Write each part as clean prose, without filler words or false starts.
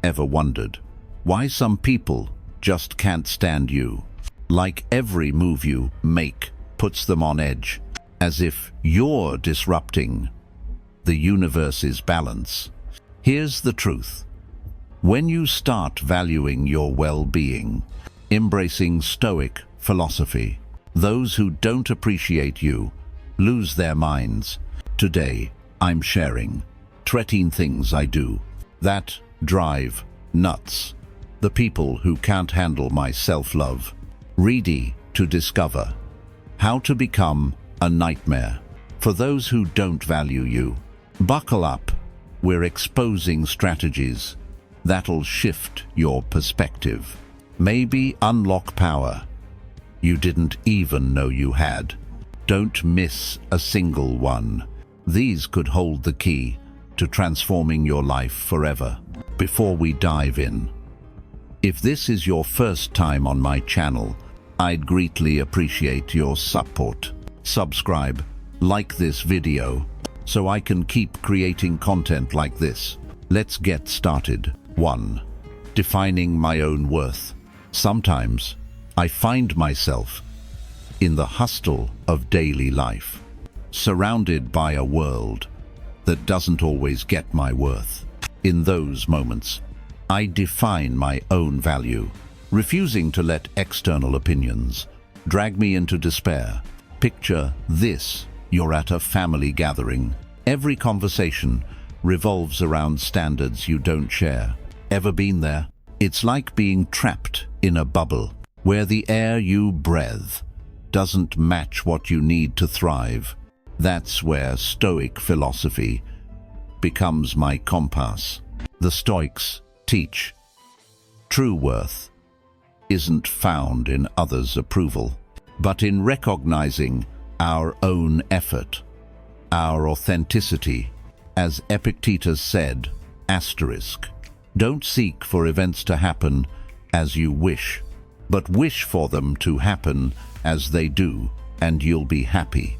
Ever wondered why some people just can't stand you? Like every move you make puts them on edge, as if you're disrupting the universe's balance. Here's the truth. When you start valuing your well-being, embracing Stoic philosophy, those who don't appreciate you lose their minds. Today, I'm sharing 13 things I do that drive nuts the people who can't handle my self-love. Ready to discover how to become a nightmare for those who don't value you. Buckle up. We're exposing strategies that'll shift your perspective. Maybe unlock power you didn't even know you had. Don't miss a single one. These could hold the key to transforming your life forever. Before we dive in, if this is your first time on my channel, I'd greatly appreciate your support. Subscribe, like this video, so I can keep creating content like this. Let's get started. 1. Defining my own worth. Sometimes I find myself in the hustle of daily life, surrounded by a world that doesn't always get my worth. In those moments, I define my own value, refusing to let external opinions drag me into despair. Picture this: you're at a family gathering. Every conversation revolves around standards you don't share. Ever been there? It's like being trapped in a bubble where the air you breathe doesn't match what you need to thrive. That's where Stoic philosophy becomes my compass. The Stoics teach true worth isn't found in others' approval, but in recognizing our own effort, our authenticity. As Epictetus said, don't seek for events to happen as you wish, but wish for them to happen as they do, and you'll be happy.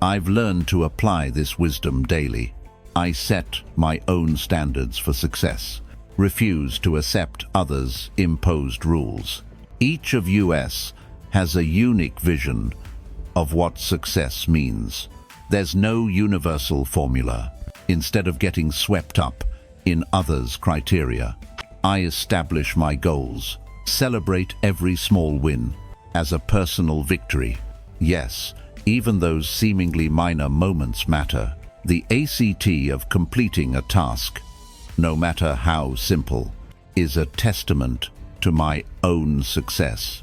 I've learned to apply this wisdom daily. I set my own standards for success, refuse to accept others' imposed rules. Each of us has a unique vision of what success means. There's no universal formula. Instead of getting swept up in others' criteria, I establish my goals, celebrate every small win as a personal victory. Yes, even those seemingly minor moments matter. The ACT of completing a task, no matter how simple, is a testament to my own success,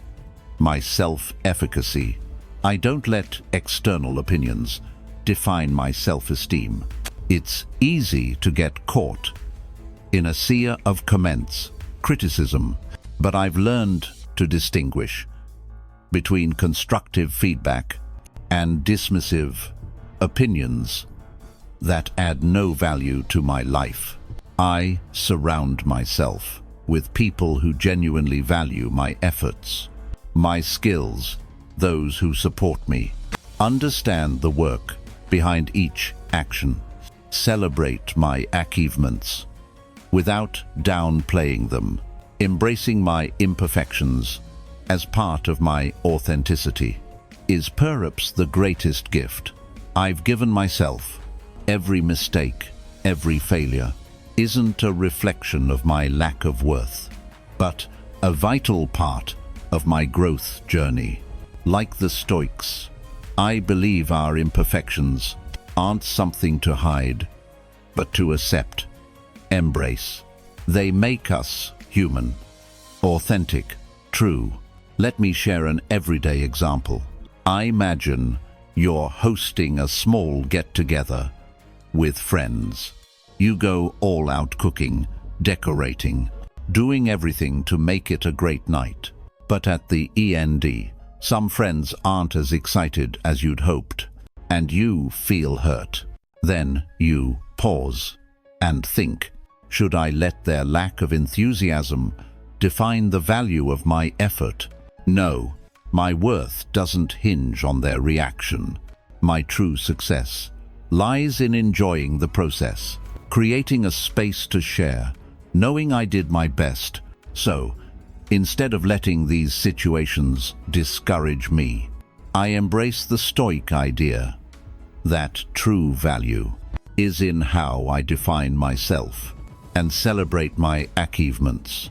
my self-efficacy. I don't let external opinions define my self-esteem. It's easy to get caught in a sea of comments, criticism, but I've learned to distinguish between constructive feedback and dismissive opinions that add no value to my life. I surround myself with people who genuinely value my efforts, my skills, those who support me, understand the work behind each action, celebrate my achievements without downplaying them, embracing my imperfections as part of my authenticity is perhaps the greatest gift I've given myself. Every mistake, every failure isn't a reflection of my lack of worth, but a vital part of my growth journey. Like the Stoics, I believe our imperfections aren't something to hide, but to accept, embrace. They make us human, authentic, true. Let me share an everyday example. I imagine you're hosting a small get-together with friends. You go all out cooking, decorating, doing everything to make it a great night. But at the end, some friends aren't as excited as you'd hoped, and you feel hurt. Then you pause and think, should I let their lack of enthusiasm define the value of my effort? No, my worth doesn't hinge on their reaction. My true success lies in enjoying the process, creating a space to share, knowing I did my best. So, instead of letting these situations discourage me, I embrace the Stoic idea that true value is in how I define myself and celebrate my achievements,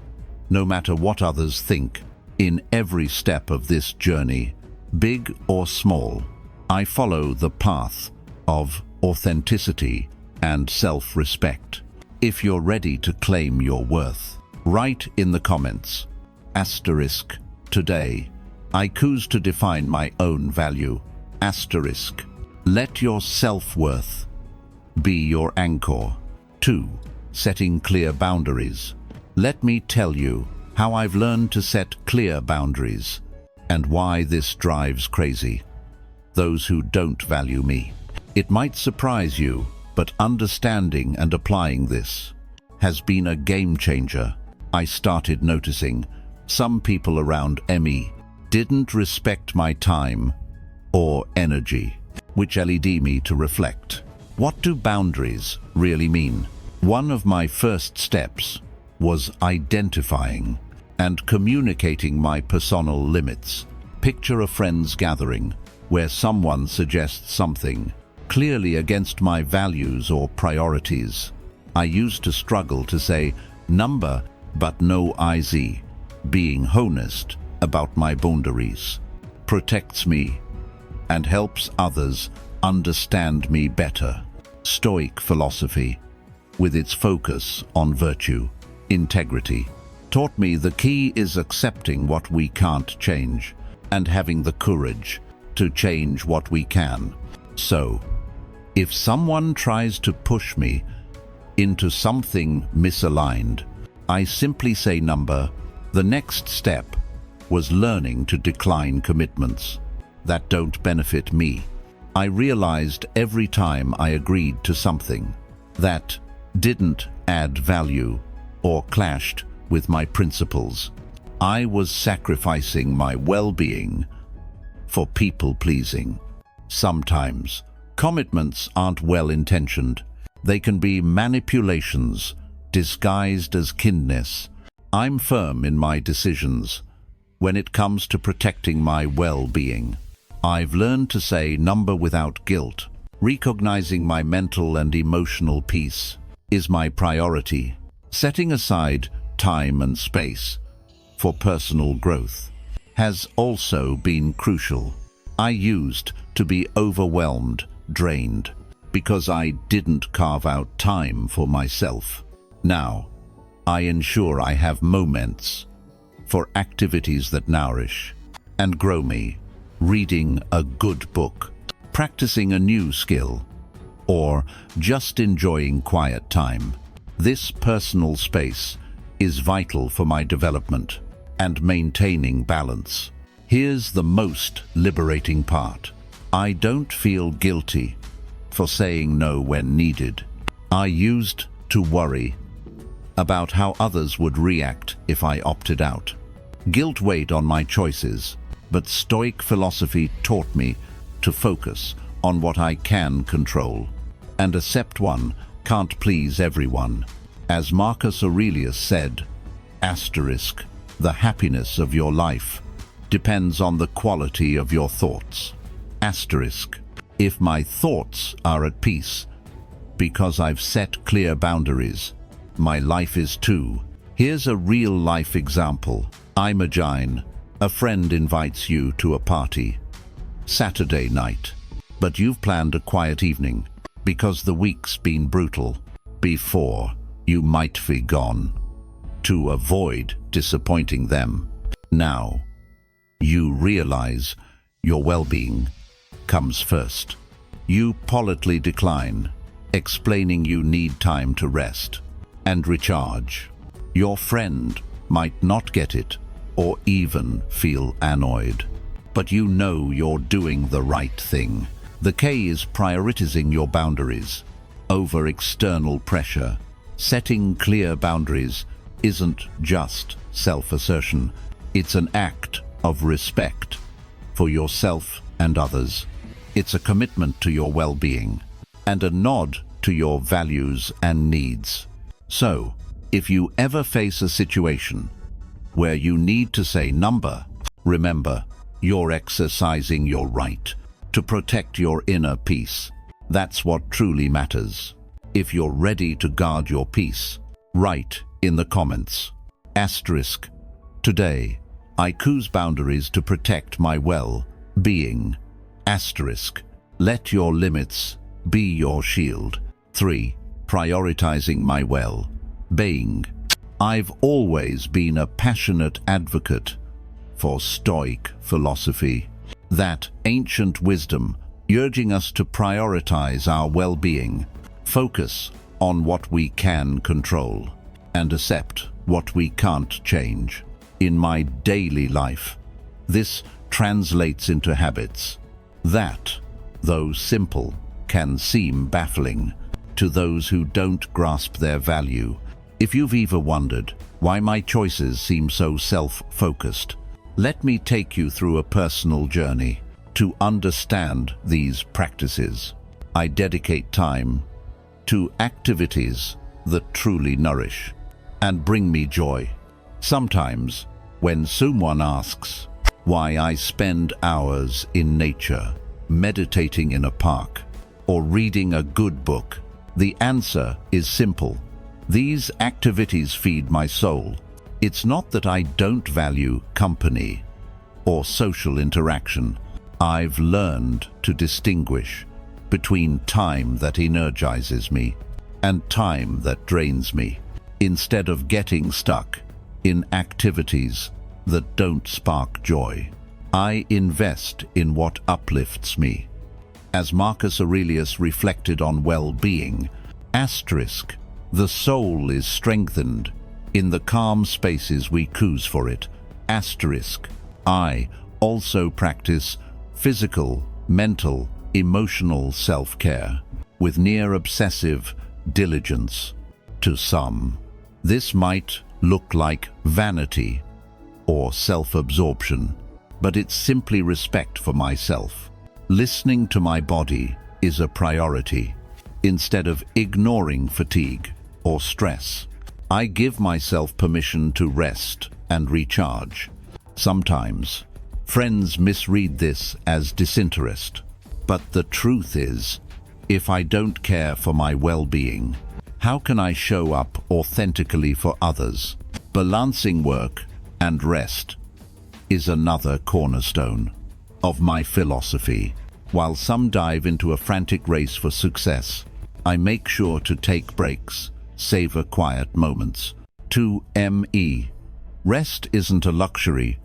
no matter what others think. In every step of this journey, big or small, I follow the path of authenticity and self-respect. If you're ready to claim your worth, write in the comments, *, today, I choose to define my own value, *. Let your self-worth be your anchor. 2. Setting clear boundaries. Let me tell you how I've learned to set clear boundaries and why this drives crazy those who don't value me. It might surprise you, but understanding and applying this has been a game changer. I started noticing some people around me didn't respect my time or energy, which led me to reflect. What do boundaries really mean? One of my first steps was identifying and communicating my personal limits. Picture a friend's gathering where someone suggests something clearly against my values or priorities. I used to struggle to say number but no iz. Being honest about my boundaries protects me and helps others understand me better. Stoic philosophy, with its focus on virtue, integrity, taught me the key is accepting what we can't change and having the courage to change what we can. So, if someone tries to push me into something misaligned, I simply say number. The next step was learning to decline commitments that don't benefit me. I realized every time I agreed to something that didn't add value or clashed with my principles, I was sacrificing my well-being for people-pleasing. Sometimes commitments aren't well-intentioned. They can be manipulations disguised as kindness. I'm firm in my decisions when it comes to protecting my well-being. I've learned to say number without guilt. Recognizing my mental and emotional peace is my priority. Setting aside time and space for personal growth has also been crucial. I used to be overwhelmed, drained, because I didn't carve out time for myself. Now, I ensure I have moments for activities that nourish and grow me. Reading a good book, practicing a new skill, or just enjoying quiet time. This personal space is vital for my development and maintaining balance. Here's the most liberating part. I don't feel guilty for saying no when needed. I used to worry about how others would react if I opted out. Guilt weighed on my choices, but Stoic philosophy taught me to focus on what I can control and accept one can't please everyone. As Marcus Aurelius said, *, the happiness of your life depends on the quality of your thoughts. *, if my thoughts are at peace because I've set clear boundaries, my life is too. Here's a real-life example. Imogen, a friend invites you to a party. Saturday night, but you've planned a quiet evening because the week's been brutal. Before, you might be gone to avoid disappointing them. Now, you realize your well-being comes first. You politely decline, explaining you need time to rest and recharge. Your friend might not get it or even feel annoyed, but you know you're doing the right thing. The key is prioritizing your boundaries over external pressure. Setting clear boundaries isn't just self-assertion. It's an act of respect for yourself and others. It's a commitment to your well-being and a nod to your values and needs. So, if you ever face a situation where you need to say number, remember, you're exercising your right to protect your inner peace. That's what truly matters. If you're ready to guard your peace, write in the comments. Asterisk. Today, I choose boundaries to protect my well-being. Asterisk. Let your limits be your shield. 3. Prioritizing my well-being. I've always been a passionate advocate for Stoic philosophy, that ancient wisdom urging us to prioritize our well-being, focus on what we can control, and accept what we can't change. In my daily life, this translates into habits that, though simple, can seem baffling to those who don't grasp their value. If you've ever wondered why my choices seem so self-focused, let me take you through a personal journey to understand these practices. I dedicate time to activities that truly nourish and bring me joy. Sometimes, when someone asks why I spend hours in nature, meditating in a park, or reading a good book, the answer is simple. These activities feed my soul. It's not that I don't value company or social interaction. I've learned to distinguish between time that energizes me and time that drains me, instead of getting stuck in activities that don't spark joy. I invest in what uplifts me. As Marcus Aurelius reflected on well-being, asterisk, the soul is strengthened in the calm spaces we choose for it. Asterisk, I also practice physical, mental, emotional self-care with near-obsessive diligence. To some, this might look like vanity or self-absorption, but it's simply respect for myself. Listening to my body is a priority. Instead of ignoring fatigue or stress, I give myself permission to rest and recharge. Sometimes, friends misread this as disinterest, but the truth is, if I don't care for my well-being, how can I show up authentically for others? Balancing work and rest is another cornerstone of my philosophy. While some dive into a frantic race for success, I make sure to take breaks, savor quiet moments. 2me. Rest isn't a luxury,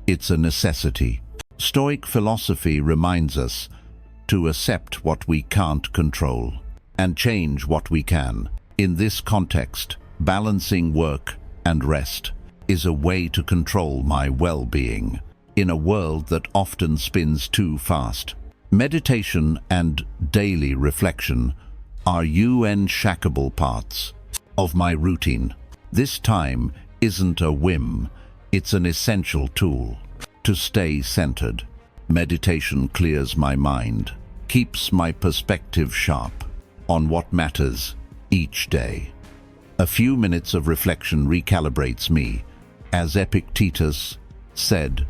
it's a necessity. Stoic philosophy reminds us to accept what we can't control and change what we can. In this context, balancing work and rest is a way to control my well-being in a world that often spins too fast. Meditation and daily reflection are untouchable parts of my routine. This time isn't a whim, it's an essential tool to stay centered. Meditation clears my mind, keeps my perspective sharp on what matters each day. A few minutes of reflection recalibrates me. As Epictetus said,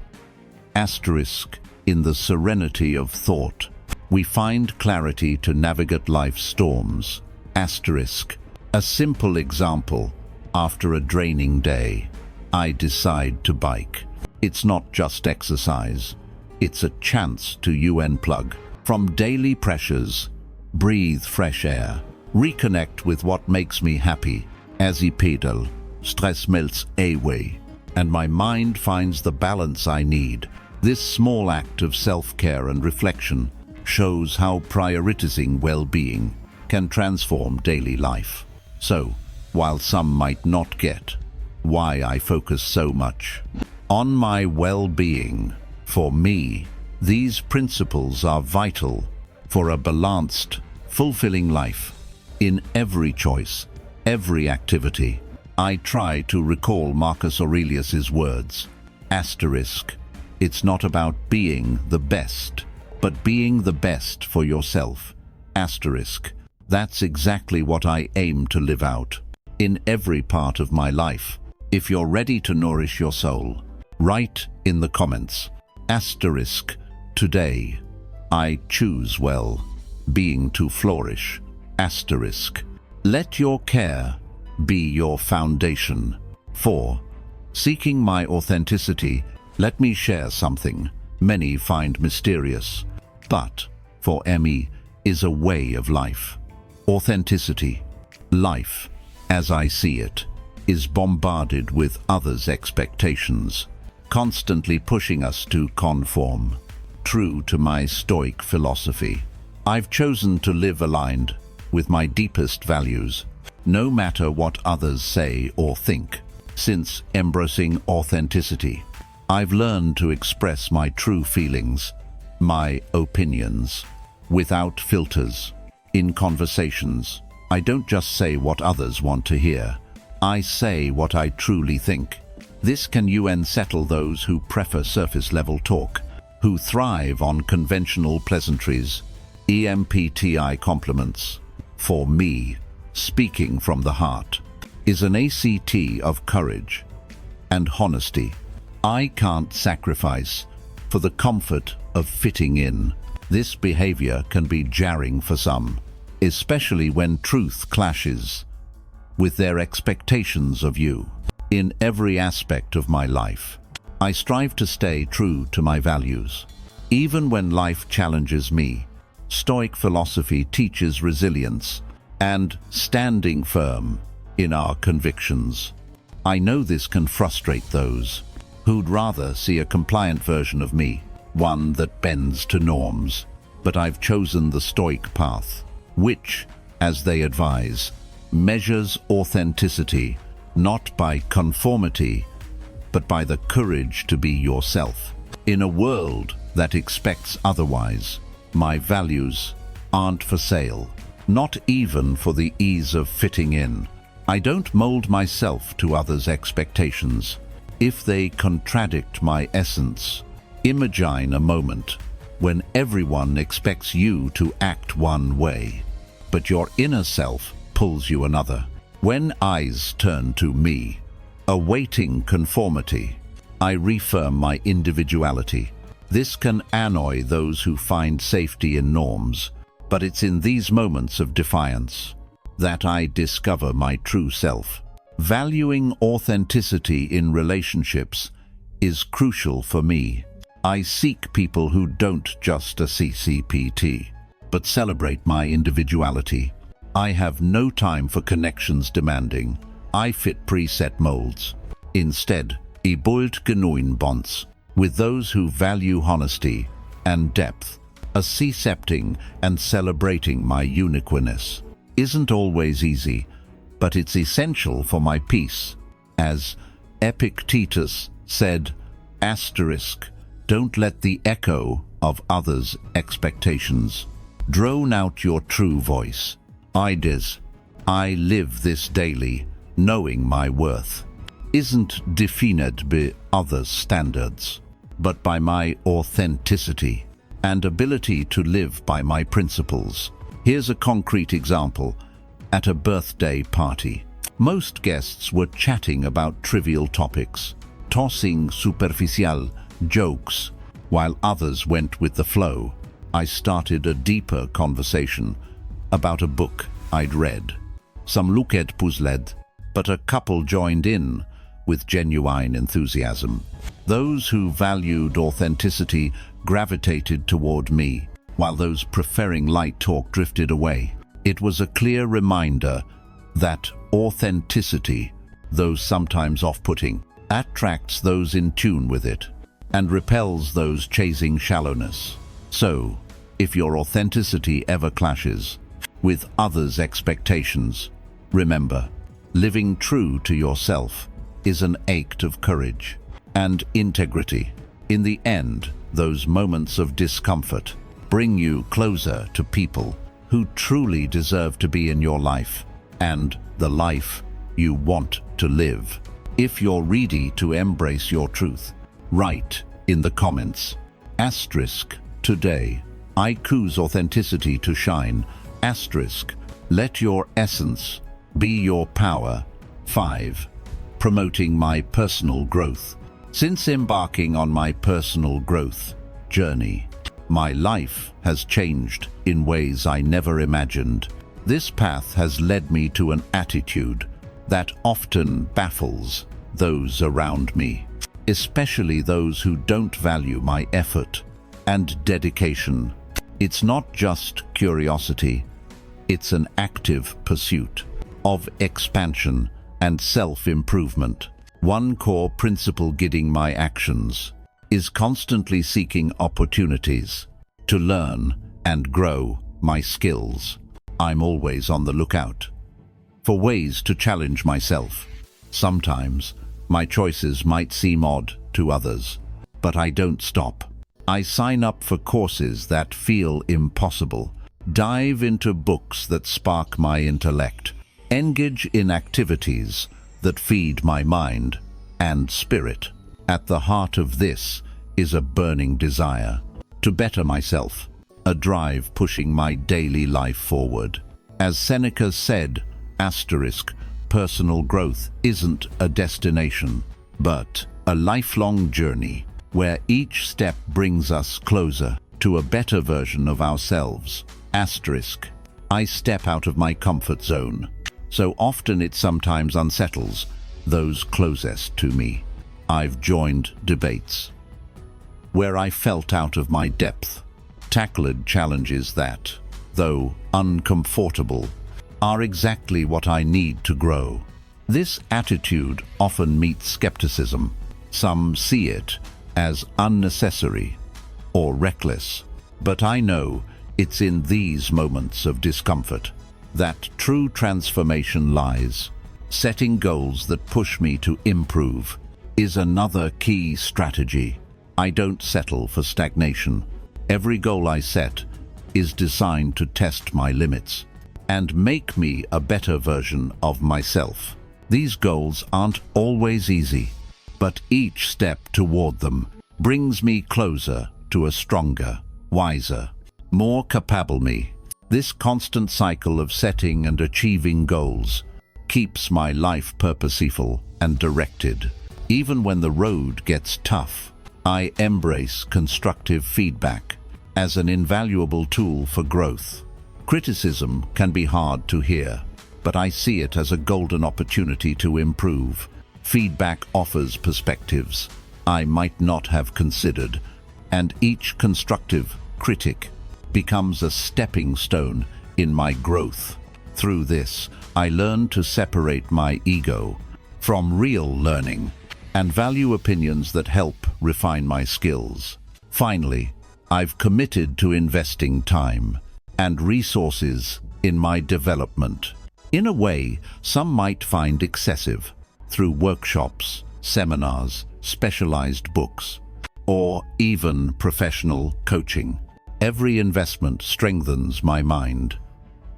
asterisk, in the serenity of thought, we find clarity to navigate life's storms. Asterisk, a simple example, after a draining day, I decide to bike. It's not just exercise, it's a chance to unplug from daily pressures, breathe fresh air, reconnect with what makes me happy. As I pedal, stress melts away, and my mind finds the balance I need. This small act of self-care and reflection shows how prioritizing well-being can transform daily life. So, while some might not get why I focus so much on my well-being, for me, these principles are vital for a balanced, fulfilling life. In every choice, every activity, I try to recall Marcus Aurelius's words. Asterisk, it's not about being the best, but being the best for yourself. Asterisk, That's exactly what I aim to live out in every part of my life. If you're ready to nourish your soul, write in the comments, *Today, I choose well, being to flourish, *. Let your care be your foundation. 4. Seeking my authenticity, let me share something many find mysterious, but for me is a way of life. Authenticity. Life, as I see it, is bombarded with others' expectations, constantly pushing us to conform. True to my Stoic philosophy, I've chosen to live aligned with my deepest values, no matter what others say or think. Since embracing authenticity, I've learned to express my true feelings, my opinions, without filters. In conversations, I don't just say what others want to hear. I say what I truly think. This can unsettle those who prefer surface-level talk, who thrive on conventional pleasantries, EMPTI compliments. For me, speaking from the heart is an ACT of courage and honesty. I can't sacrifice for the comfort of fitting in. This behavior can be jarring for some, especially when truth clashes with their expectations of you. In every aspect of my life, I strive to stay true to my values. Even when life challenges me, Stoic philosophy teaches resilience and standing firm in our convictions. I know this can frustrate those who'd rather see a compliant version of me, one that bends to norms. But I've chosen the Stoic path, which, as they advise, measures authenticity not by conformity, but by the courage to be yourself. In a world that expects otherwise, my values aren't for sale, not even for the ease of fitting in. I don't mold myself to others' expectations. If they contradict my essence, imagine a moment when everyone expects you to act one way, but your inner self pulls you another. When eyes turn to me, awaiting conformity, I reaffirm my individuality. This can annoy those who find safety in norms, but it's in these moments of defiance that I discover my true self. Valuing authenticity in relationships is crucial for me. I seek people who don't just a CCPT, but celebrate my individuality. I have no time for connections demanding I fit preset molds. Instead, ich build genuine bonds with those who value honesty and depth. Accepting and celebrating my uniqueness isn't always easy, but it's essential for my peace. As Epictetus said, don't let the echo of others' expectations drone out your true voice. I live this daily, knowing my worth isn't defined by others' standards, but by my authenticity and ability to live by my principles. Here's a concrete example. At a birthday party, most guests were chatting about trivial topics, tossing superficial jokes, while others went with the flow. I started a deeper conversation about a book I'd read. Some looked puzzled, but a couple joined in with genuine enthusiasm. Those who valued authenticity gravitated toward me, while those preferring light talk drifted away. It was a clear reminder that authenticity, though sometimes off-putting, attracts those in tune with it and repels those chasing shallowness. So, if your authenticity ever clashes with others' expectations, remember, living true to yourself is an act of courage and integrity. In the end, those moments of discomfort bring you closer to people who truly deserve to be in your life and the life you want to live. If you're ready to embrace your truth, write in the comments, *Today, I choose authenticity to shine, Let your essence be your power. 5. Promoting my personal growth. Since embarking on my personal growth journey, my life has changed in ways I never imagined. This path has led me to an attitude that often baffles those around me, especially those who don't value my effort and dedication. It's not just curiosity, it's an active pursuit of expansion and self-improvement. One core principle guiding my actions is constantly seeking opportunities to learn and grow my skills. I'm always on the lookout for ways to challenge myself. Sometimes my choices might seem odd to others, but I don't stop. I sign up for courses that feel impossible, dive into books that spark my intellect, engage in activities that feed my mind and spirit. At the heart of this is a burning desire to better myself, a drive pushing my daily life forward. As Seneca said, personal growth isn't a destination, but a lifelong journey where each step brings us closer to a better version of ourselves. I step out of my comfort zone. So often it sometimes unsettles those closest to me. I've joined debates where I felt out of my depth, tackled challenges that, though uncomfortable, are exactly what I need to grow. This attitude often meets skepticism. Some see it as unnecessary or reckless, but I know it's in these moments of discomfort that true transformation lies. Setting goals that push me to improve is another key strategy. I don't settle for stagnation. Every goal I set is designed to test my limits and make me a better version of myself. These goals aren't always easy, but each step toward them brings me closer to a stronger, wiser, more capable me. This constant cycle of setting and achieving goals keeps my life purposeful and directed. Even when the road gets tough, I embrace constructive feedback as an invaluable tool for growth. Criticism can be hard to hear, but I see it as a golden opportunity to improve. Feedback offers perspectives I might not have considered, and each constructive critic becomes a stepping stone in my growth. Through this, I learn to separate my ego from real learning and value opinions that help refine my skills. Finally, I've committed to investing time and resources in my development. In a way, some might find excessive, through workshops, seminars, specialized books, or even professional coaching. Every investment strengthens my mind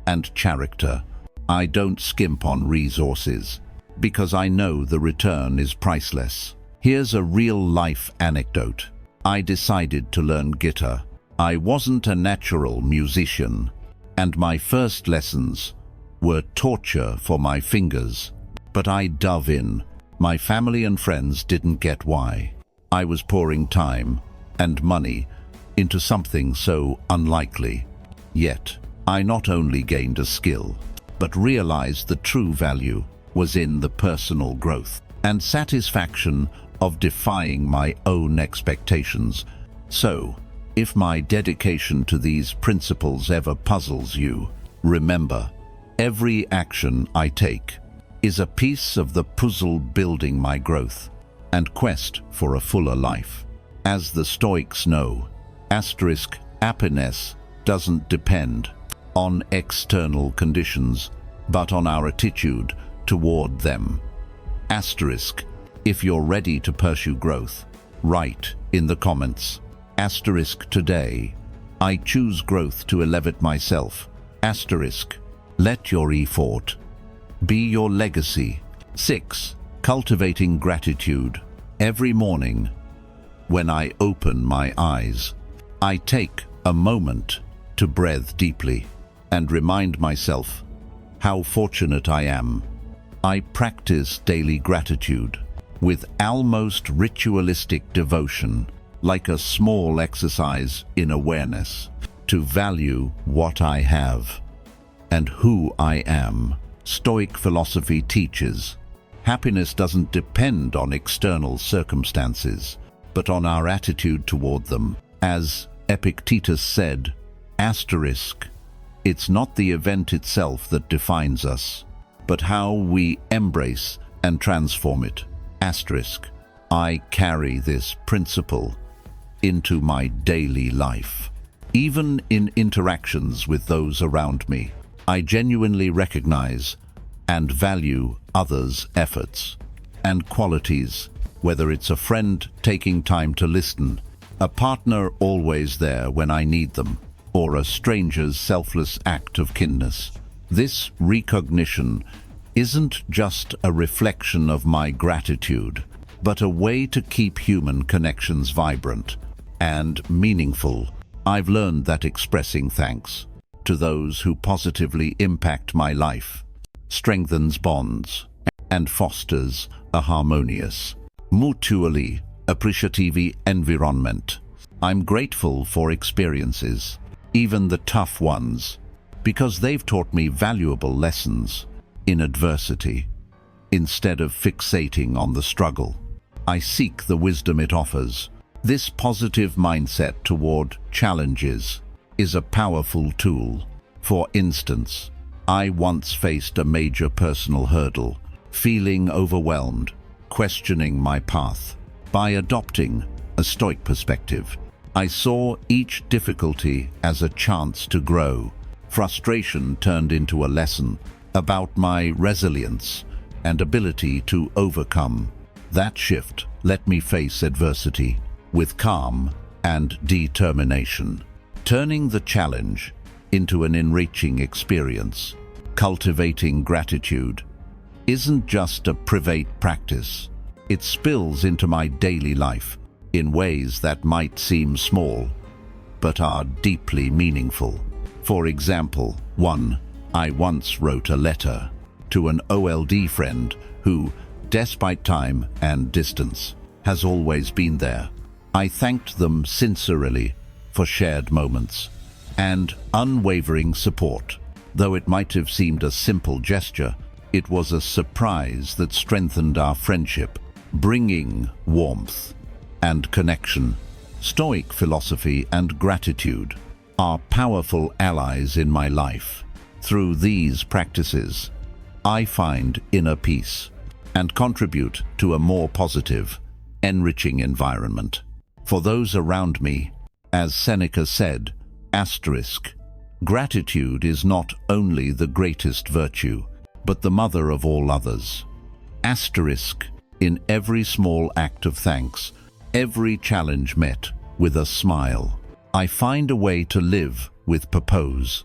and character. I don't skimp on resources because I know the return is priceless. Here's a real-life anecdote. I decided to learn guitar. I wasn't a natural musician, and my first lessons were torture for my fingers. But I dove in. My family and friends didn't get why. I was pouring time and money into something so unlikely. Yet, I not only gained a skill, but realized the true value was in the personal growth and satisfaction of defying my own expectations. So, if my dedication to these principles ever puzzles you, remember, every action I take is a piece of the puzzle building my growth and quest for a fuller life. As the Stoics know, happiness doesn't depend on external conditions, but on our attitude toward them. If you're ready to pursue growth, write in the comments. Today, I choose growth to elevate myself. Let your effort be your legacy. 6. Cultivating gratitude. Every morning, when I open my eyes, I take a moment to breathe deeply and remind myself how fortunate I am. I practice daily gratitude with almost ritualistic devotion, like a small exercise in awareness, to value what I have and who I am. Stoic philosophy teaches happiness doesn't depend on external circumstances, but on our attitude toward them. As Epictetus said, asterisk, it's not the event itself that defines us, but how we embrace and transform it. Asterisk, I carry this principle into my daily life. Even in interactions with those around me, I genuinely recognize and value others' efforts and qualities, whether it's a friend taking time to listen, a partner always there when I need them, or a stranger's selfless act of kindness. This recognition isn't just a reflection of my gratitude, but a way to keep human connections vibrant and meaningful. I've learned that expressing thanks to those who positively impact my life strengthens bonds and fosters a harmonious, mutually appreciative environment. I'm grateful for experiences, even the tough ones, because they've taught me valuable lessons in adversity. Instead of fixating on the struggle, I seek the wisdom it offers. This positive mindset toward challenges is a powerful tool. For instance, I once faced a major personal hurdle, feeling overwhelmed, questioning my path. By adopting a Stoic perspective, I saw each difficulty as a chance to grow. Frustration turned into a lesson about my resilience and ability to overcome. That shift let me face adversity with calm and determination, turning the challenge into an enriching experience. Cultivating gratitude isn't just a private practice. It spills into my daily life in ways that might seem small, but are deeply meaningful. For example, I once wrote a letter to an OLD friend who, despite time and distance, has always been there. I thanked them sincerely for shared moments and unwavering support. Though it might have seemed a simple gesture, it was a surprise that strengthened our friendship, bringing warmth and connection. Stoic philosophy and gratitude are powerful allies in my life. Through these practices, I find inner peace and contribute to a more positive, enriching environment for those around me. As Seneca said, asterisk, gratitude is not only the greatest virtue, but the mother of all others. Asterisk, in every small act of thanks, every challenge met with a smile, I find a way to live with purpose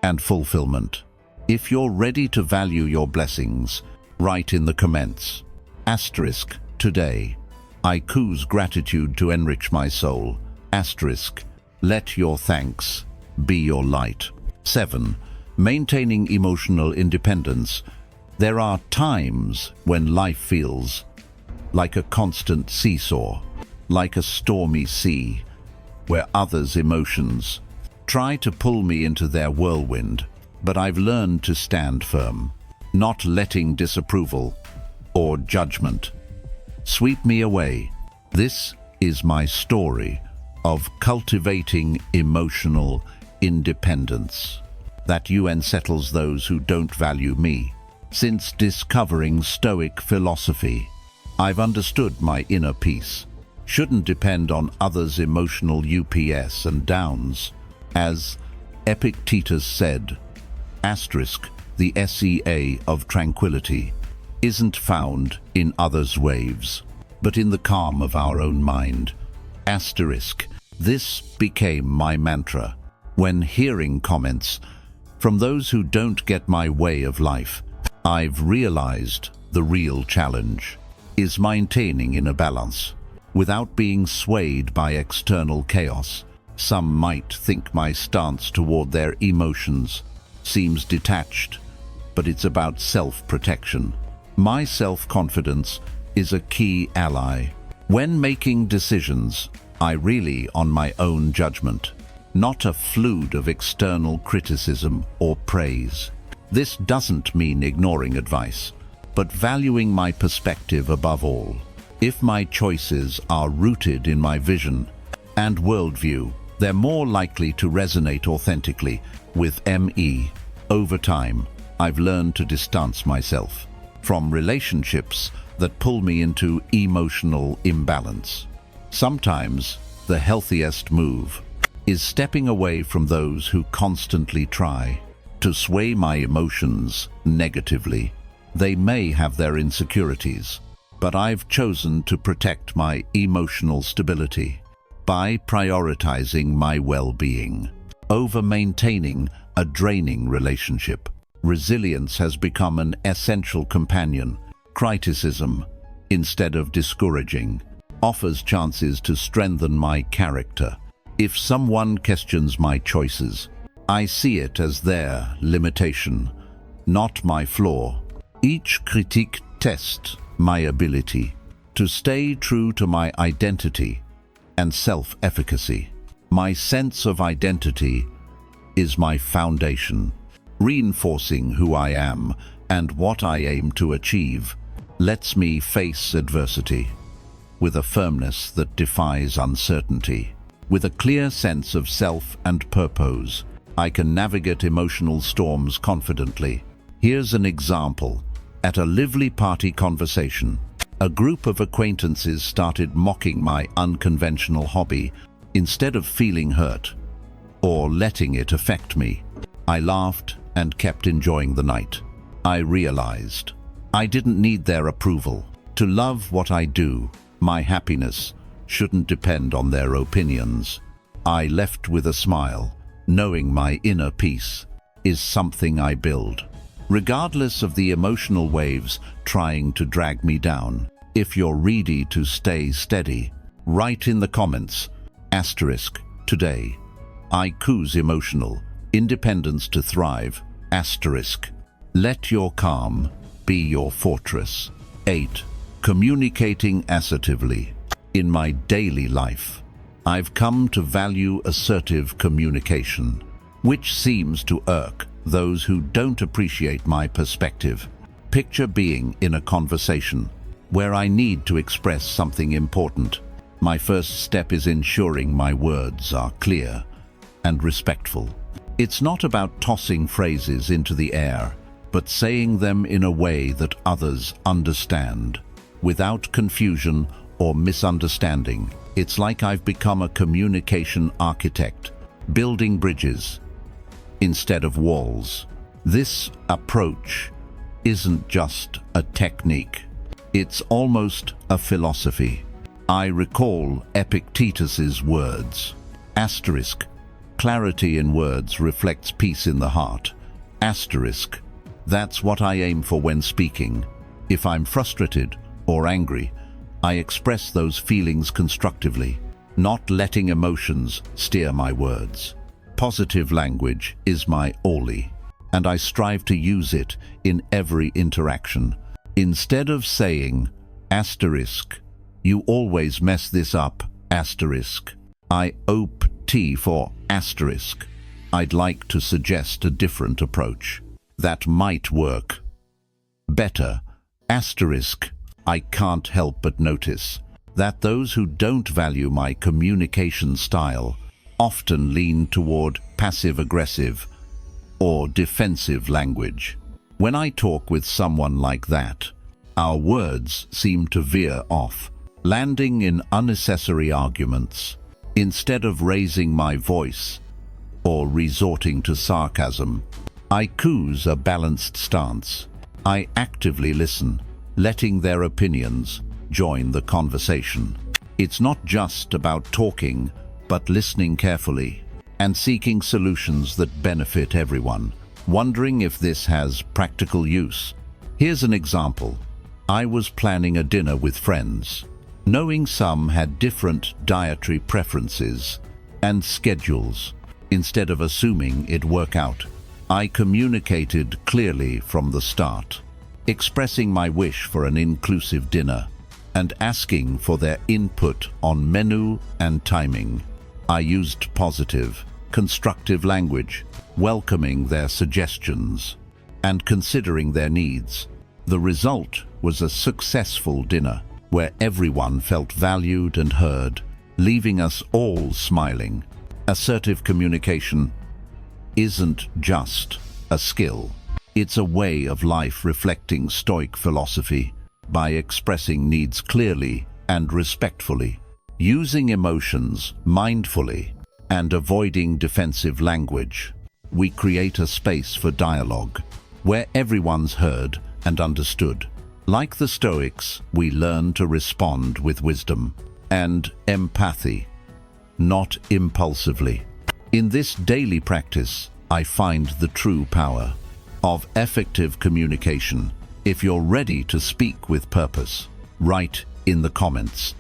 and fulfillment. If you're ready to value your blessings, write in the comments. Asterisk, today, I choose gratitude to enrich my soul. Asterisk, let your thanks be your light. 7. Maintaining emotional independence. There are times when life feels like a constant seesaw, like a stormy sea, where others' emotions try to pull me into their whirlwind, but I've learned to stand firm, not letting disapproval or judgment sweep me away. This is my story of cultivating emotional independence that unsettles those who don't value me. Since discovering Stoic philosophy, I've understood my inner peace shouldn't depend on others' emotional ups and downs. As Epictetus said, asterisk, the sea of tranquility isn't found in others' waves, but in the calm of our own mind. Asterisk, this became my mantra when hearing comments from those who don't get my way of life. I've realized the real challenge is maintaining inner balance without being swayed by external chaos. Some might think my stance toward their emotions seems detached but it's about self-protection. My self-confidence is a key ally. When making decisions, I rely on my own judgment, not a flood of external criticism or praise. This doesn't mean ignoring advice, but valuing my perspective above all. If my choices are rooted in my vision and worldview, they're more likely to resonate authentically with me. Over time, I've learned to distance myself from relationships that pull me into emotional imbalance. Sometimes, the healthiest move is stepping away from those who constantly try to sway my emotions negatively. They may have their insecurities, but I've chosen to protect my emotional stability by prioritizing my well-being over maintaining a draining relationship. Resilience has become an essential companion. Criticism, instead of discouraging, offers chances to strengthen my character. If someone questions my choices, I see it as their limitation, not my flaw. Each critique tests my ability to stay true to my identity and self-efficacy. My sense of identity is my foundation, reinforcing who I am and what I aim to achieve. Lets me face adversity with a firmness that defies uncertainty. With a clear sense of self and purpose, I can navigate emotional storms confidently. Here's an example. At a lively party conversation, a group of acquaintances started mocking my unconventional hobby. Instead of feeling hurt or letting it affect me, I laughed and kept enjoying the night. I realized I didn't need their approval to love what I do. My happiness shouldn't depend on their opinions. I left with a smile, knowing my inner peace is something I build, regardless of the emotional waves trying to drag me down. If you're ready to stay steady, write in the comments, *today. I choose emotional independence to thrive, *. Let your calm be your fortress. 8. Communicating assertively. In my daily life, I've come to value assertive communication, which seems to irk those who don't appreciate my perspective. Picture being in a conversation where I need to express something important. My first step is ensuring my words are clear and respectful. It's not about tossing phrases into the air, but saying them in a way that others understand, without confusion or misunderstanding. It's like I've become a communication architect, building bridges instead of walls. This approach isn't just a technique, it's almost a philosophy. I recall Epictetus's words, *, clarity in words reflects peace in the heart, *, that's what I aim for when speaking. If I'm frustrated or angry, I express those feelings constructively, not letting emotions steer my words. Positive language is my only, and I strive to use it in every interaction. Instead of saying, you always mess this up, I opt for *. I'd like to suggest a different approach that might work better, *. I can't help but notice that those who don't value my communication style often lean toward passive-aggressive or defensive language. When I talk with someone like that, our words seem to veer off, landing in unnecessary arguments. Instead of raising my voice or resorting to sarcasm, I choose a balanced stance. I actively listen, letting their opinions join the conversation. It's not just about talking, but listening carefully and seeking solutions that benefit everyone, wondering if this has practical use. Here's an example. I was planning a dinner with friends, knowing some had different dietary preferences and schedules. Instead of assuming it'd work out, I communicated clearly from the start, expressing my wish for an inclusive dinner and asking for their input on menu and timing. I used positive, constructive language, welcoming their suggestions and considering their needs. The result was a successful dinner where everyone felt valued and heard, leaving us all smiling. Assertive communication isn't just a skill. It's a way of life reflecting Stoic philosophy by expressing needs clearly and respectfully, using emotions mindfully, and avoiding defensive language. We create a space for dialogue where everyone's heard and understood. Like the Stoics, we learn to respond with wisdom and empathy, not impulsively. In this daily practice, I find the true power of effective communication. If you're ready to speak with purpose, write in the comments,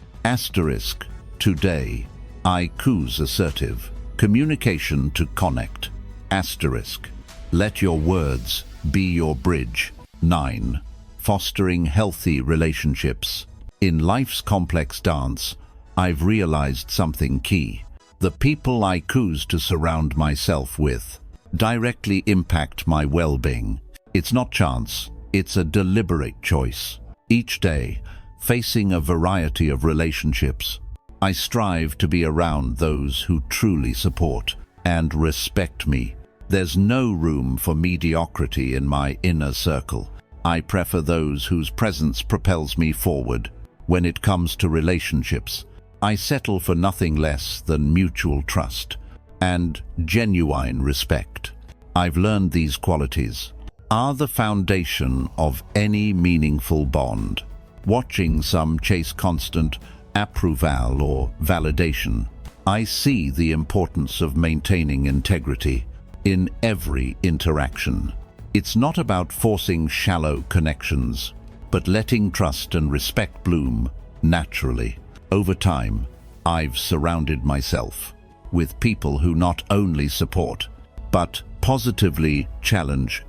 *today, I choose assertive communication to connect, *. Let your words be your bridge. 9. Fostering healthy relationships. In life's complex dance, I've realized something key. The people I choose to surround myself with directly impact my well-being. It's not chance, it's a deliberate choice. Each day, facing a variety of relationships, I strive to be around those who truly support and respect me. There's no room for mediocrity in my inner circle. I prefer those whose presence propels me forward. When it comes to relationships, I settle for nothing less than mutual trust and genuine respect. I've learned these qualities are the foundation of any meaningful bond. Watching some chase constant approval or validation, I see the importance of maintaining integrity in every interaction. It's not about forcing shallow connections, but letting trust and respect bloom naturally. Over time, I've surrounded myself with people who not only support, but positively challenge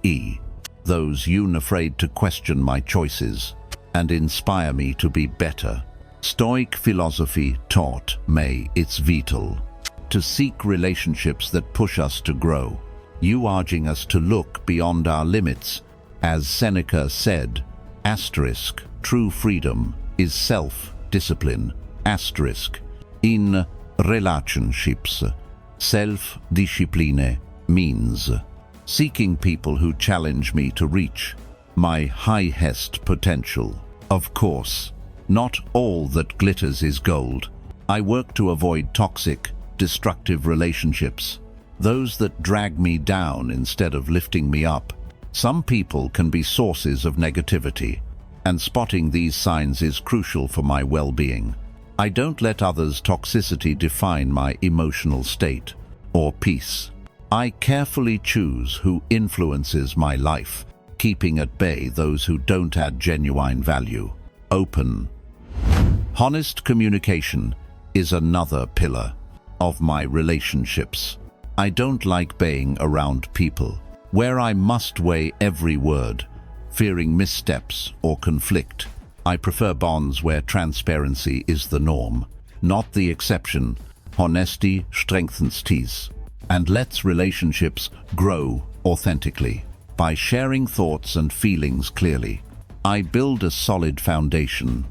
me. Those unafraid to question my choices and inspire me to be better. Stoic philosophy taught me it's vital to seek relationships that push us to grow, urging us to look beyond our limits. As Seneca said, true freedom is self-discipline, in relationships. Self-discipline means seeking people who challenge me to reach my highest potential. Of course, not all that glitters is gold. I work to avoid toxic, destructive relationships, those that drag me down instead of lifting me up. Some people can be sources of negativity, and spotting these signs is crucial for my well-being. I don't let others' toxicity define my emotional state or peace. I carefully choose who influences my life, keeping at bay those who don't add genuine value. Open, honest communication is another pillar of my relationships. I don't like being around people where I must weigh every word, fearing missteps or conflict. I prefer bonds where transparency is the norm, not the exception. Honesty strengthens ties and lets relationships grow authentically. By sharing thoughts and feelings clearly, I build a solid foundation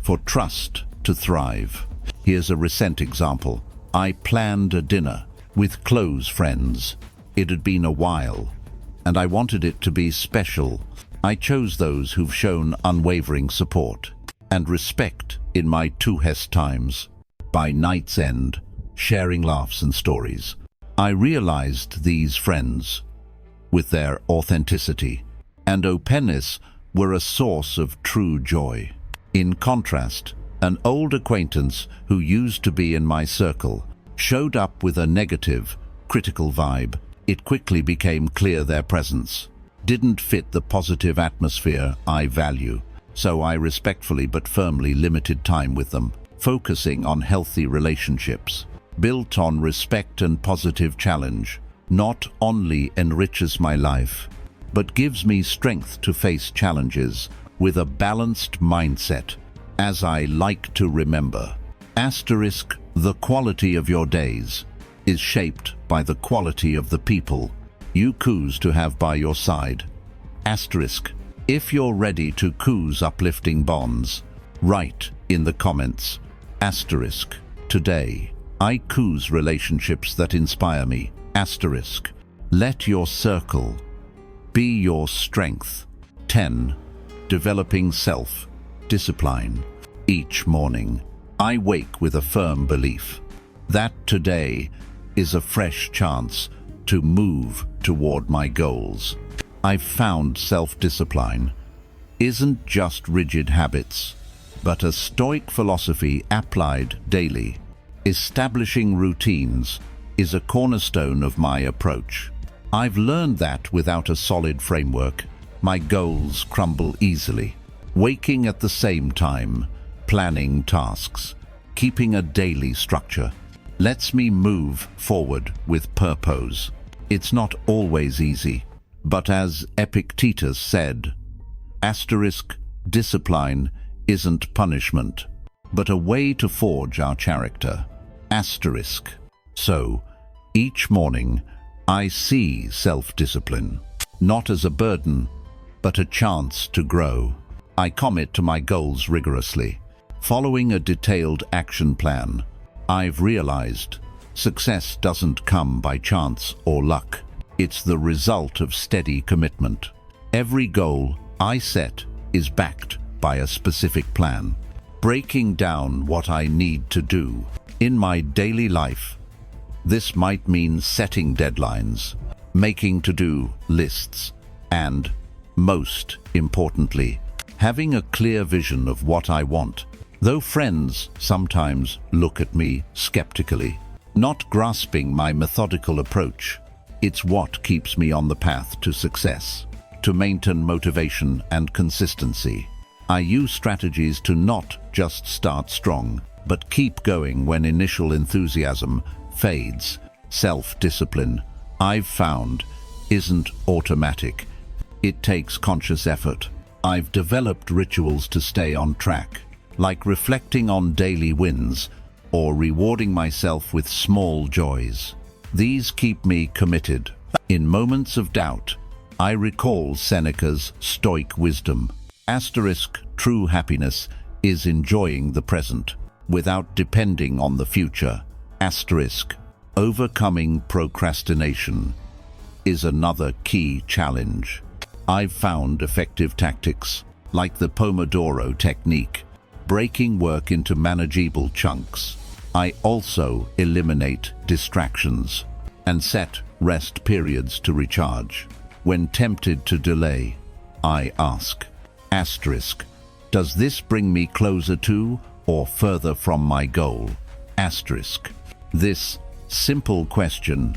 for trust to thrive. Here's a recent example. I planned a dinner with close friends. It had been a while, and I wanted it to be special. I chose those who've shown unwavering support and respect in my toughest times. By night's end, sharing laughs and stories, I realized these friends, with their authenticity and openness, were a source of true joy. In contrast, an old acquaintance who used to be in my circle showed up with a negative, critical vibe. It quickly became clear their presence didn't fit the positive atmosphere I value, so I respectfully but firmly limited time with them, focusing on healthy relationships built on respect and positive challenge. not only enriches my life, but gives me strength to face challenges with a balanced mindset, as I like to remember. Asterisk, the quality of your days is shaped by the quality of the people you choose to have by your side. Asterisk, if you're ready to choose uplifting bonds, write in the comments. Asterisk, today, I choose relationships that inspire me. Asterisk, let your circle be your strength. 10. Developing self-discipline. Each morning, I wake with a firm belief that today is a fresh chance to move toward my goals. I've found self-discipline isn't just rigid habits, but a Stoic philosophy applied daily. Establishing routines is a cornerstone of my approach. I've learned that without a solid framework, my goals crumble easily. Waking at the same time, planning tasks, keeping a daily structure, lets me move forward with purpose. It's not always easy, but as Epictetus said, asterisk, discipline isn't punishment, but a way to forge our character. Asterisk. So, each morning, I see self-discipline, not as a burden, but a chance to grow. I commit to my goals rigorously. Following a detailed action plan, I've realized success doesn't come by chance or luck. It's the result of steady commitment. Every goal I set is backed by a specific plan. Breaking down what I need to do in my daily life, this might mean setting deadlines, making to-do lists, and, most importantly, having a clear vision of what I want. Though friends sometimes look at me skeptically, not grasping my methodical approach, it's what keeps me on the path to success. To maintain motivation and consistency, I use strategies to not just start strong, but keep going when initial enthusiasm fades. Self-discipline, I've found, isn't automatic. It takes conscious effort. I've developed rituals to stay on track, like reflecting on daily wins or rewarding myself with small joys. These keep me committed. In moments of doubt, I recall Seneca's Stoic wisdom. Asterisk, true happiness is enjoying the present without depending on the future. Asterisk, overcoming procrastination is another key challenge. I've found effective tactics like the Pomodoro technique, breaking work into manageable chunks. I also eliminate distractions and set rest periods to recharge. When tempted to delay, I ask, asterisk, does this bring me closer to or further from my goal? Asterisk. This simple question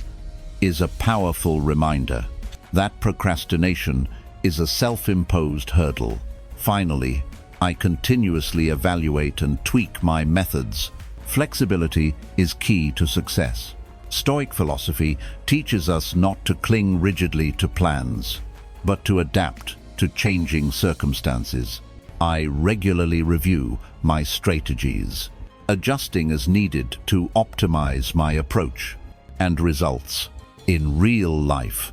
is a powerful reminder that procrastination is a self-imposed hurdle. Finally, I continuously evaluate and tweak my methods. Flexibility is key to success. Stoic philosophy teaches us not to cling rigidly to plans, but to adapt to changing circumstances. I regularly review my strategies, adjusting as needed to optimize my approach and results. In real life,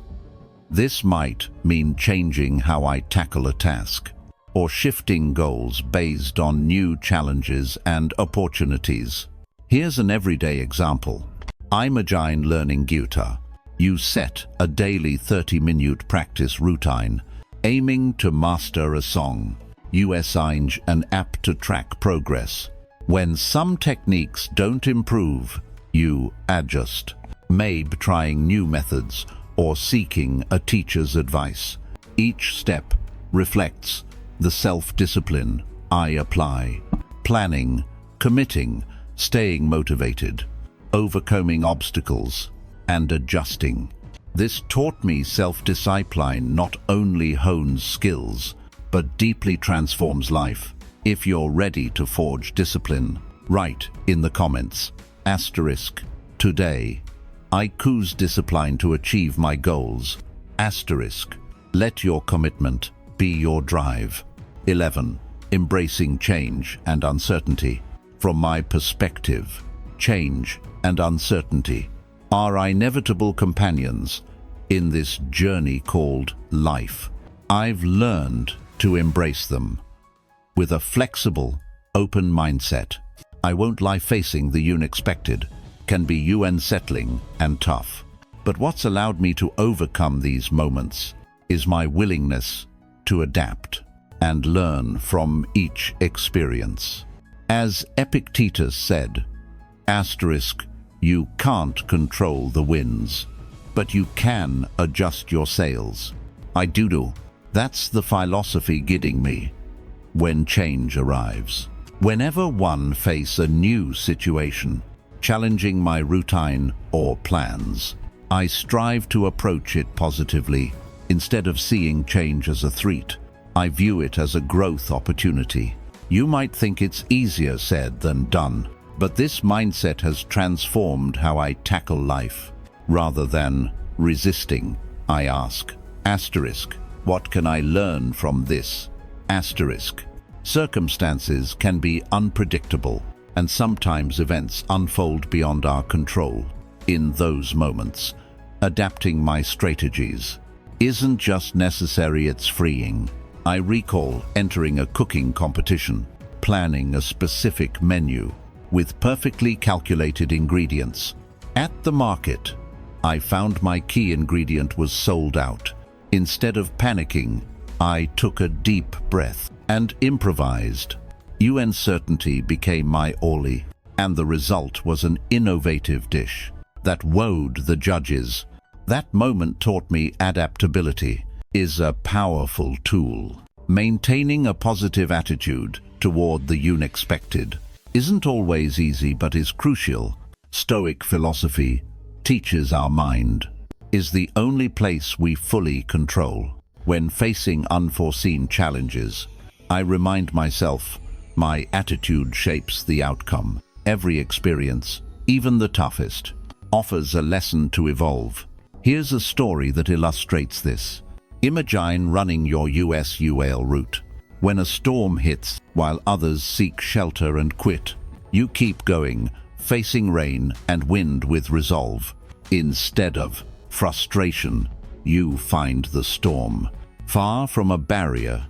this might mean changing how I tackle a task, or shifting goals based on new challenges and opportunities. Here's an everyday example. I'm learning guitar. You set a daily 30-minute practice routine, aiming to master a song. You assign an app to track progress. When some techniques don't improve, you adjust, maybe trying new methods or seeking a teacher's advice. Each step reflects the self-discipline I apply. Planning, committing, staying motivated, overcoming obstacles, and adjusting. This taught me self-discipline not only hones skills, but deeply transforms life. If you're ready to forge discipline, write in the comments, asterisk, today, I choose discipline to achieve my goals. Asterisk. Let your commitment be your drive. 11. Embracing change and uncertainty. From my perspective, change and uncertainty are inevitable companions in this journey called life. I've learned to embrace them with a flexible, open mindset. I won't lie, facing the unexpected can be unsettling and tough. But what's allowed me to overcome these moments is my willingness to adapt and learn from each experience. As Epictetus said, asterisk, you can't control the winds, but you can adjust your sails. I do. That's the philosophy guiding me when change arrives. Whenever one face a new situation, challenging my routine or plans, I strive to approach it positively. Instead of seeing change as a threat, I view it as a growth opportunity. You might think it's easier said than done, but this mindset has transformed how I tackle life. Rather than resisting, I ask, asterisk, what can I learn from this? Asterisk. Circumstances can be unpredictable, and sometimes events unfold beyond our control. In those moments, adapting my strategies isn't just necessary, it's freeing. I recall entering a cooking competition, planning a specific menu with perfectly calculated ingredients. At the market, I found my key ingredient was sold out. Instead of panicking, I took a deep breath and improvised. Uncertainty became my ollie, and the result was an innovative dish that wowed the judges. That moment taught me adaptability is a powerful tool. Maintaining a positive attitude toward the unexpected isn't always easy, but is crucial. Stoic philosophy teaches our mind is the only place we fully control. When facing unforeseen challenges, I remind myself my attitude shapes the outcome. Every experience, even the toughest, offers a lesson to evolve. Here's a story that illustrates this. Imagine running your US-UAL route. When a storm hits while others seek shelter and quit, you keep going, facing rain and wind with resolve. Instead of frustration, you find the storm, far from a barrier,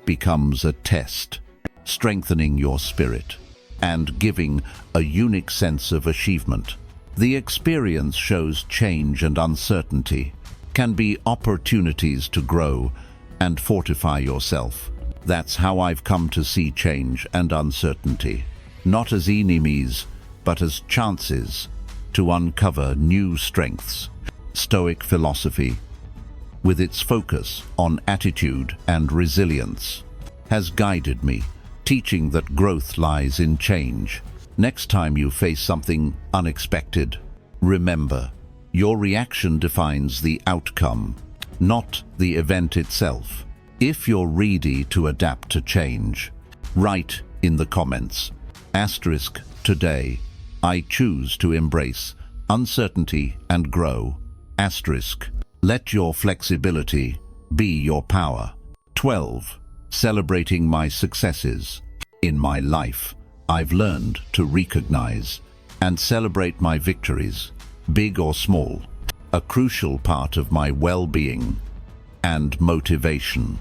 becomes a test, strengthening your spirit and giving a unique sense of achievement. The experience shows change and uncertainty can be opportunities to grow and fortify yourself. That's how I've come to see change and uncertainty, not as enemies, but as chances to uncover new strengths. Stoic philosophy, with its focus on attitude and resilience, has guided me, teaching that growth lies in change. Next time you face something unexpected, remember, your reaction defines the outcome, not the event itself. If you're ready to adapt to change, write in the comments, asterisk, today, I choose to embrace uncertainty and grow, asterisk, let your flexibility be your power. 12. Celebrating my successes. In my life, I've learned to recognize and celebrate my victories, big or small, a crucial part of my well-being and motivation.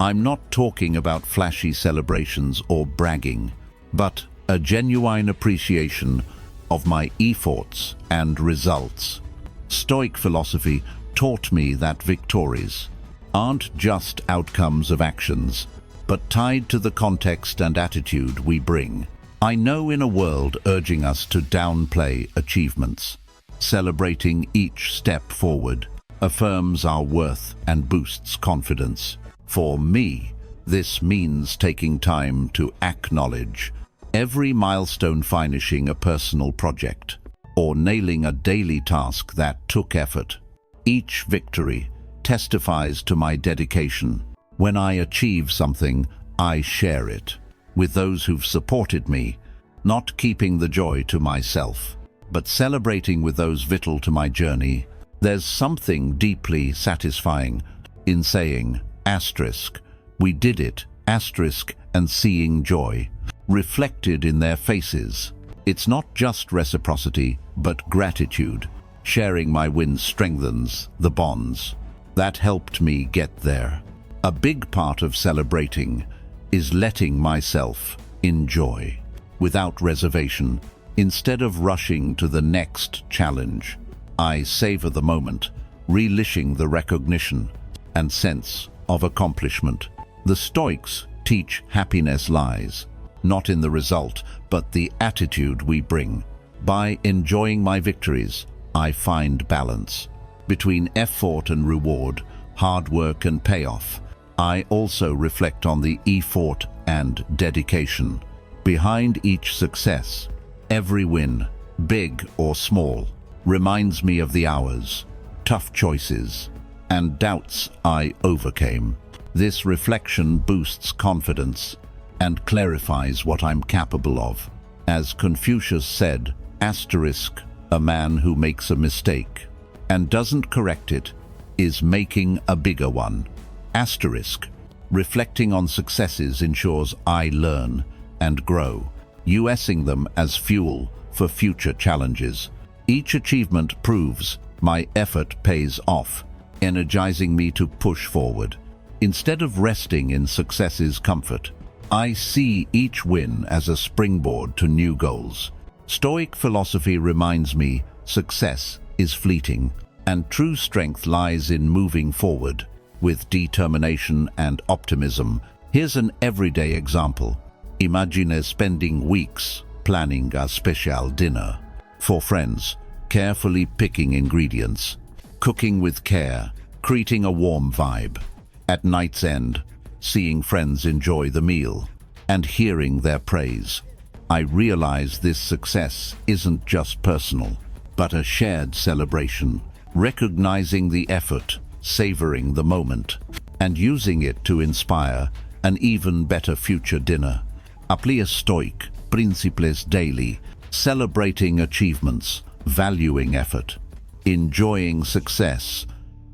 I'm not talking about flashy celebrations or bragging, but a genuine appreciation of my efforts and results. Stoic philosophy taught me that victories aren't just outcomes of actions, but tied to the context and attitude we bring. I know in a world urging us to downplay achievements, celebrating each step forward affirms our worth and boosts confidence. For me, this means taking time to acknowledge every milestone, finishing a personal project, or nailing a daily task that took effort. Each victory testifies to my dedication. When I achieve something, I share it with those who've supported me, not keeping the joy to myself. but celebrating with those vital to my journey, there's something deeply satisfying in saying, asterisk, we did it, asterisk, and seeing joy reflected in their faces. It's not just reciprocity, but gratitude. Sharing my wins strengthens the bonds that helped me get there. A big part of celebrating is letting myself enjoy without reservation. Instead of rushing to the next challenge, I savor the moment, relishing the recognition and sense of accomplishment. The Stoics teach happiness lies not in the result, but the attitude we bring. By enjoying my victories, I find balance between effort and reward, hard work and payoff. I also reflect on the effort and dedication behind each success. Every win, big or small, reminds me of the hours, tough choices, and doubts I overcame. This reflection boosts confidence and clarifies what I'm capable of. As Confucius said, asterisk, a man who makes a mistake and doesn't correct it is making a bigger one. Asterisk, reflecting on successes ensures I learn and grow, using them as fuel for future challenges. Each achievement proves my effort pays off, energizing me to push forward. Instead of resting in success's comfort, I see each win as a springboard to new goals. Stoic philosophy reminds me success is fleeting, and true strength lies in moving forward with determination and optimism. Here's an everyday example. Imagine spending weeks planning a special dinner for friends, carefully picking ingredients, cooking with care, creating a warm vibe. At night's end, seeing friends enjoy the meal and hearing their praise. I realize this success isn't just personal, but a shared celebration, recognizing the effort, savoring the moment, and using it to inspire an even better future dinner. Apply a Stoic, principles daily, celebrating achievements, valuing effort, enjoying success,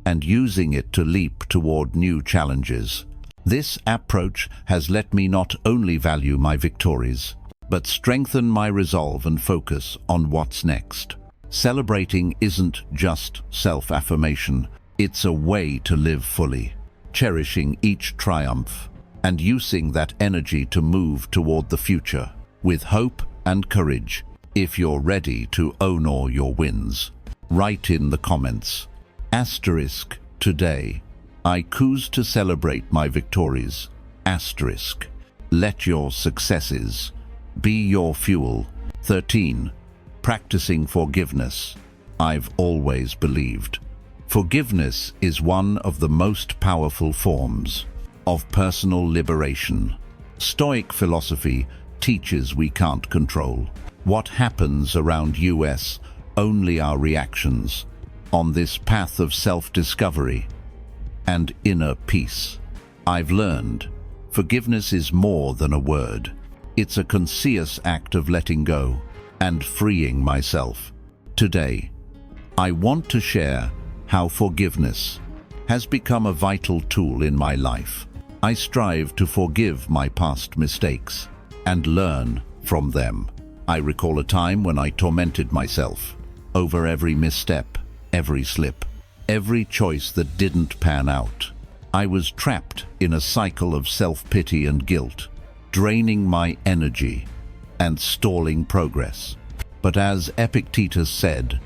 and using it to leap toward new challenges. This approach has let me not only value my victories, but strengthen my resolve and focus on what's next. Celebrating isn't just self-affirmation, it's a way to live fully, cherishing each triumph and using that energy to move toward the future with hope and courage. If you're ready to own all your wins, write in the comments, asterisk, today, I choose to celebrate my victories, asterisk. Let your successes be your fuel. 13. Practicing forgiveness. I've always believed forgiveness is one of the most powerful forms of personal liberation. Stoic philosophy teaches we can't control what happens around us, only our reactions. On this path of self-discovery and inner peace, I've learned forgiveness is more than a word. It's a conscious act of letting go and freeing myself. Today, I want to share how forgiveness has become a vital tool in my life. I strive to forgive my past mistakes and learn from them. I recall a time when I tormented myself over every misstep, every slip, every choice that didn't pan out. I was trapped in a cycle of self-pity and guilt, draining my energy and stalling progress. But as Epictetus said,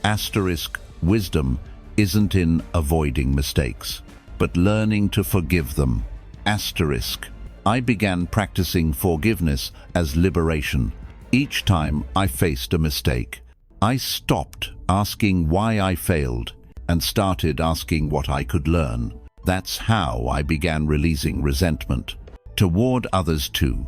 asterisk, wisdom isn't in avoiding mistakes, but learning to forgive them. Asterisk, I began practicing forgiveness as liberation. Each time I faced a mistake, I stopped asking why I failed and started asking what I could learn. That's how I began releasing resentment toward others too.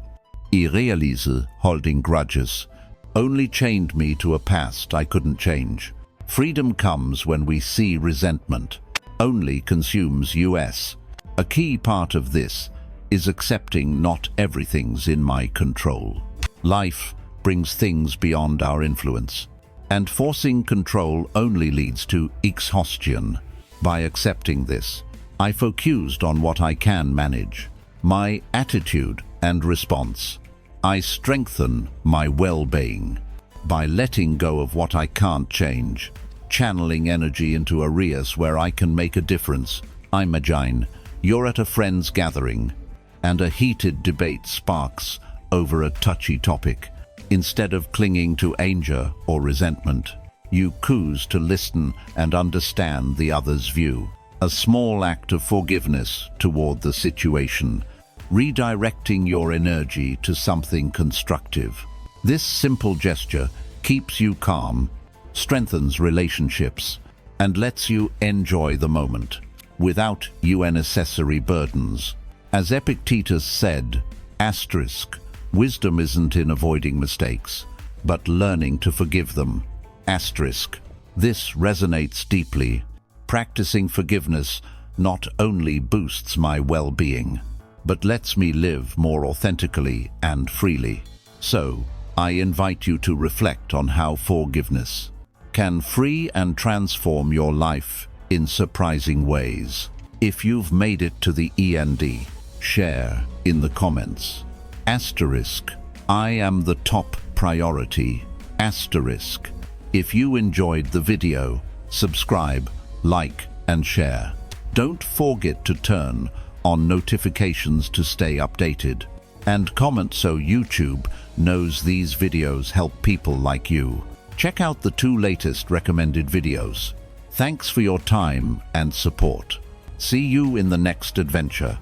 Irrealise, holding grudges, only chained me to a past I couldn't change. Freedom comes when we see resentment only consumes us. A key part of this is accepting not everything's in my control. Life brings things beyond our influence, And forcing control only leads to exhaustion. By accepting this, I focused on what I can manage, my attitude and response. I strengthen my well-being. By letting go of what I can't change, channeling energy into areas where I can make a difference. Imagine you're at a friend's gathering, and a heated debate sparks over a touchy topic. Instead of clinging to anger or resentment, you choose to listen and understand the other's view. A small act of forgiveness toward the situation, redirecting your energy to something constructive. This simple gesture keeps you calm, strengthens relationships, and lets you enjoy the moment without unnecessary burdens. As Epictetus said, asterisk, wisdom isn't in avoiding mistakes, but learning to forgive them. Asterisk. This resonates deeply. Practicing forgiveness not only boosts my well-being, but lets me live more authentically and freely. So, I invite you to reflect on how forgiveness can free and transform your life in surprising ways. If you've made it to the end, share in the comments. Asterisk, I am the top priority. Asterisk, if you enjoyed the video, subscribe, like, and share. Don't forget to turn on notifications to stay updated. And comment so YouTube knows these videos help people like you. Check out the 2 latest recommended videos. Thanks for your time and support. See you in the next adventure.